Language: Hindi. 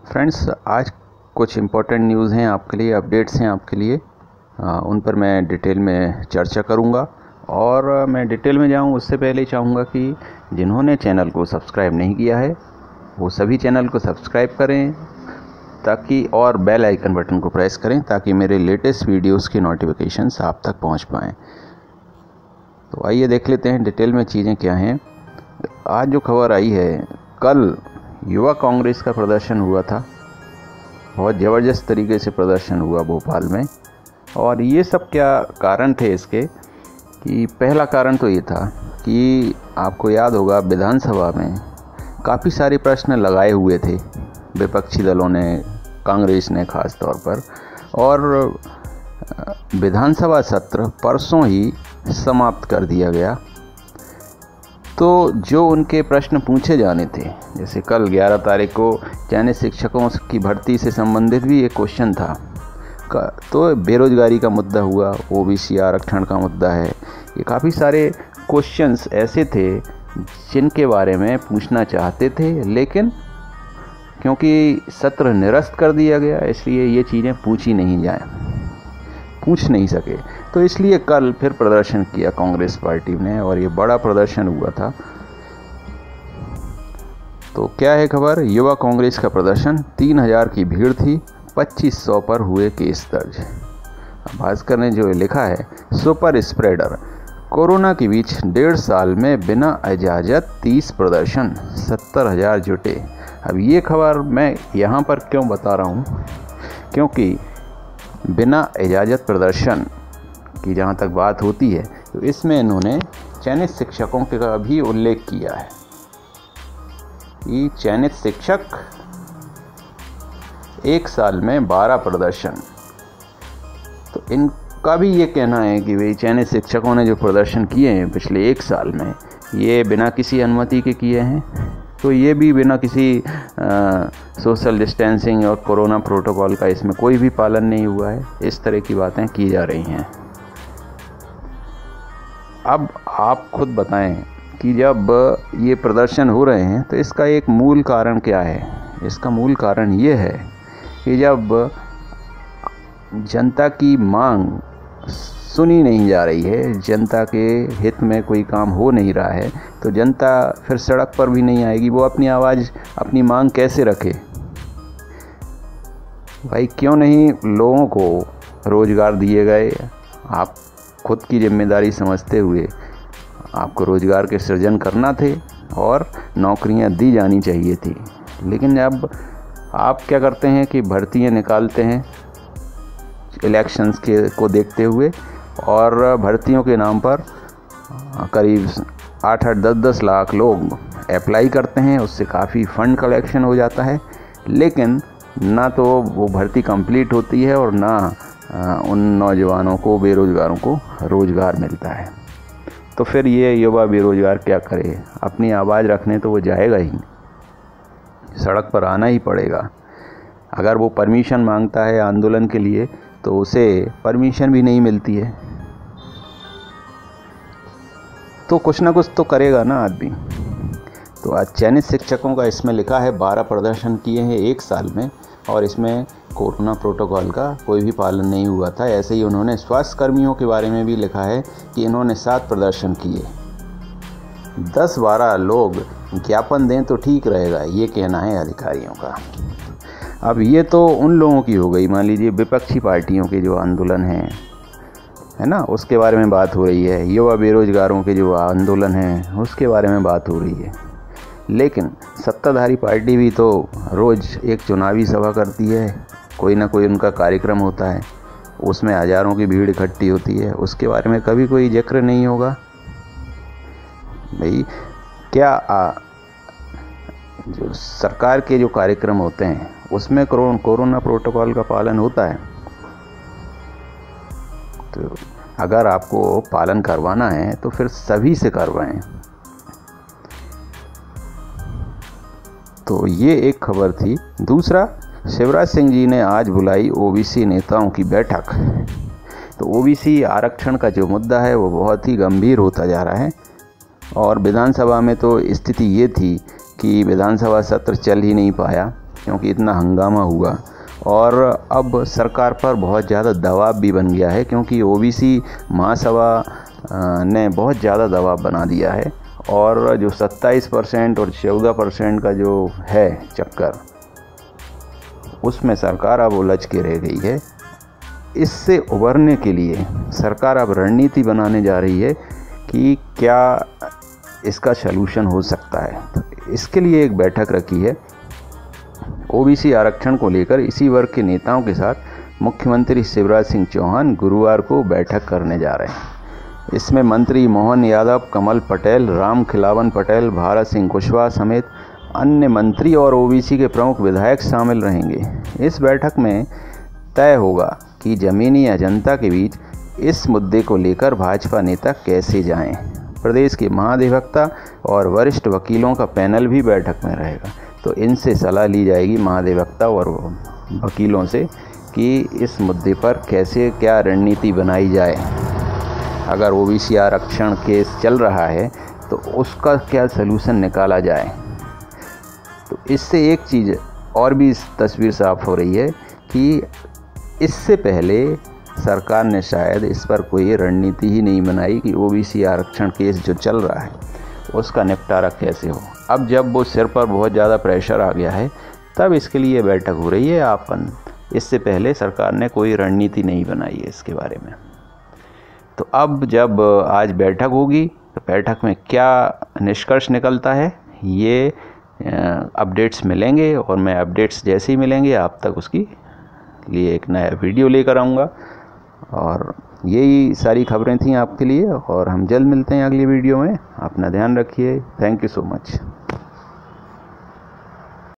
फ्रेंड्स, आज कुछ इम्पोर्टेंट न्यूज़ हैं आपके लिए, अपडेट्स हैं आपके लिए। उन पर मैं डिटेल में चर्चा करूंगा। और मैं डिटेल में जाऊं उससे पहले चाहूँगा कि जिन्होंने चैनल को सब्सक्राइब नहीं किया है वो सभी चैनल को सब्सक्राइब करें ताकि और बेल आइकन बटन को प्रेस करें ताकि मेरे लेटेस्ट वीडियोस की नोटिफिकेशंस आप तक पहुंच पाएँ। तो आइए देख लेते हैं डिटेल में चीज़ें क्या हैं। आज जो खबर आई है, कल युवा कांग्रेस का प्रदर्शन हुआ था। बहुत ज़बरदस्त तरीके से प्रदर्शन हुआ भोपाल में। और ये सब क्या कारण थे इसके, कि पहला कारण तो ये था कि आपको याद होगा विधानसभा में काफ़ी सारे प्रश्न लगाए हुए थे विपक्षी दलों ने, कांग्रेस ने ख़ास तौर पर। और विधानसभा सत्र परसों ही समाप्त कर दिया गया। तो जो उनके प्रश्न पूछे जाने थे, जैसे कल 11 तारीख को चयनित शिक्षकों की भर्ती से संबंधित भी एक क्वेश्चन था, तो बेरोजगारी का मुद्दा हुआ, ओबीसी आरक्षण का मुद्दा है। ये काफ़ी सारे क्वेश्चंस ऐसे थे जिनके बारे में पूछना चाहते थे, लेकिन क्योंकि सत्र निरस्त कर दिया गया इसलिए ये चीज़ें पूछ नहीं सके। तो इसलिए कल फिर प्रदर्शन किया कांग्रेस पार्टी ने और ये बड़ा प्रदर्शन हुआ था। तो क्या है खबर, युवा कांग्रेस का प्रदर्शन, 3000 की भीड़ थी, 2500 पर हुए केस दर्ज। भास्कर ने जो लिखा है, सुपर स्प्रेडर, कोरोना के बीच 1.5 साल में बिना इजाज़त 30 प्रदर्शन, 70,000 जुटे। अब ये खबर मैं यहाँ पर क्यों बता रहा हूँ, क्योंकि बिना इजाज़त प्रदर्शन की जहाँ तक बात होती है तो इसमें इन्होंने चयनित शिक्षकों का भी उल्लेख किया है कि चयनित शिक्षक 1 साल में 12 प्रदर्शन। तो इनका भी ये कहना है कि भाई चयनित शिक्षकों ने जो प्रदर्शन किए हैं पिछले 1 साल में, ये बिना किसी अनुमति के किए हैं। तो ये भी बिना किसी सोशल डिस्टेंसिंग और कोरोना प्रोटोकॉल का इसमें कोई भी पालन नहीं हुआ है। इस तरह की बातें की जा रही हैं। अब आप खुद बताएं कि जब ये प्रदर्शन हो रहे हैं तो इसका एक मूल कारण क्या है। इसका मूल कारण ये है कि जब जनता की मांग सुनी नहीं जा रही है, जनता के हित में कोई काम हो नहीं रहा है, तो जनता फिर सड़क पर भी नहीं आएगी। वो अपनी आवाज़, अपनी मांग कैसे रखे। भाई क्यों नहीं लोगों को रोज़गार दिए गए। आप खुद की जिम्मेदारी समझते हुए आपको रोज़गार के सृजन करना थे और नौकरियां दी जानी चाहिए थी। लेकिन अब आप क्या करते हैं कि भर्तियां निकालते हैं इलेक्शंस को देखते हुए, और भर्तियों के नाम पर करीब 8-8, 10-10 लाख लोग अप्लाई करते हैं। उससे काफ़ी फ़ंड कलेक्शन हो जाता है, लेकिन ना तो वो भर्ती कंप्लीट होती है और ना उन नौजवानों को, बेरोज़गारों को रोज़गार मिलता है। तो फिर ये युवा बेरोज़गार क्या करे। अपनी आवाज़ रखने तो वो जाएगा ही, सड़क पर आना ही पड़ेगा। अगर वो परमिशन मांगता है आंदोलन के लिए तो उसे परमिशन भी नहीं मिलती है। तो कुछ ना कुछ तो करेगा ना आदमी। तो आज चयनित शिक्षकों का इसमें लिखा है 12 प्रदर्शन किए हैं 1 साल में, और इसमें कोरोना प्रोटोकॉल का कोई भी पालन नहीं हुआ था। ऐसे ही उन्होंने स्वास्थ्य कर्मियों के बारे में भी लिखा है कि इन्होंने 7 प्रदर्शन किए। 10-12 लोग ज्ञापन दें तो ठीक रहेगा, ये कहना है अधिकारियों का। अब ये तो उन लोगों की हो गई, मान लीजिए विपक्षी पार्टियों के जो आंदोलन है ना, उसके बारे में बात हो रही है। युवा बेरोजगारों के जो आंदोलन है उसके बारे में बात हो रही है। लेकिन सत्ताधारी पार्टी भी तो रोज़ एक चुनावी सभा करती है, कोई ना कोई उनका कार्यक्रम होता है, उसमें हज़ारों की भीड़ इकट्ठी होती है, उसके बारे में कभी कोई जिक्र नहीं होगा। भाई क्या जो सरकार के जो कार्यक्रम होते हैं उसमें कोरोना प्रोटोकॉल का पालन होता है। तो अगर आपको पालन करवाना है तो फिर सभी से करवाएं। तो ये एक खबर थी। दूसरा, शिवराज सिंह जी ने आज बुलाई ओबीसी नेताओं की बैठक। तो ओबीसी आरक्षण का जो मुद्दा है वो बहुत ही गंभीर होता जा रहा है। और विधानसभा में तो स्थिति ये थी कि विधानसभा सत्र चल ही नहीं पाया क्योंकि इतना हंगामा हुआ। और अब सरकार पर बहुत ज़्यादा दबाव भी बन गया है, क्योंकि ओबीसी महासभा ने बहुत ज़्यादा दबाव बना दिया है। और जो 27% और 14% का जो है चक्कर, उसमें सरकार अब उलझ के रह गई है। इससे उभरने के लिए सरकार अब रणनीति बनाने जा रही है कि क्या इसका सलूशन हो सकता है। तो इसके लिए एक बैठक रखी है ओबीसी आरक्षण को लेकर। इसी वर्ग के नेताओं के साथ मुख्यमंत्री शिवराज सिंह चौहान गुरुवार को बैठक करने जा रहे हैं। इसमें मंत्री मोहन यादव, कमल पटेल, राम खिलावन पटेल, भारत सिंह कुशवाहा समेत अन्य मंत्री और ओबीसी के प्रमुख विधायक शामिल रहेंगे। इस बैठक में तय होगा कि जमीनी या जनता के बीच इस मुद्दे को लेकर भाजपा नेता कैसे जाएं। प्रदेश के महाधिवक्ता और वरिष्ठ वकीलों का पैनल भी बैठक में रहेगा। तो इनसे सलाह ली जाएगी, महाधिवक्ता और वकीलों से, कि इस मुद्दे पर कैसे क्या रणनीति बनाई जाए। अगर ओबीसी आरक्षण केस चल रहा है तो उसका क्या सलूशन निकाला जाए। तो इससे एक चीज़ और भी इस तस्वीर साफ हो रही है कि इससे पहले सरकार ने शायद इस पर कोई रणनीति ही नहीं बनाई कि ओबीसी आरक्षण केस जो चल रहा है उसका निपटारा कैसे हो। अब जब वो सिर पर बहुत ज़्यादा प्रेशर आ गया है, तब इसके लिए बैठक हो रही है। इससे पहले सरकार ने कोई रणनीति नहीं बनाई है इसके बारे में। तो अब जब आज बैठक होगी तो बैठक में क्या निष्कर्ष निकलता है, ये अपडेट्स मिलेंगे। और मैं अपडेट्स जैसे ही मिलेंगे आप तक उसकी लिए एक नया वीडियो लेकर आऊँगा। और यही सारी खबरें थी आपके लिए, और हम जल्द मिलते हैं अगली वीडियो में। अपना ध्यान रखिए। Thank you so much.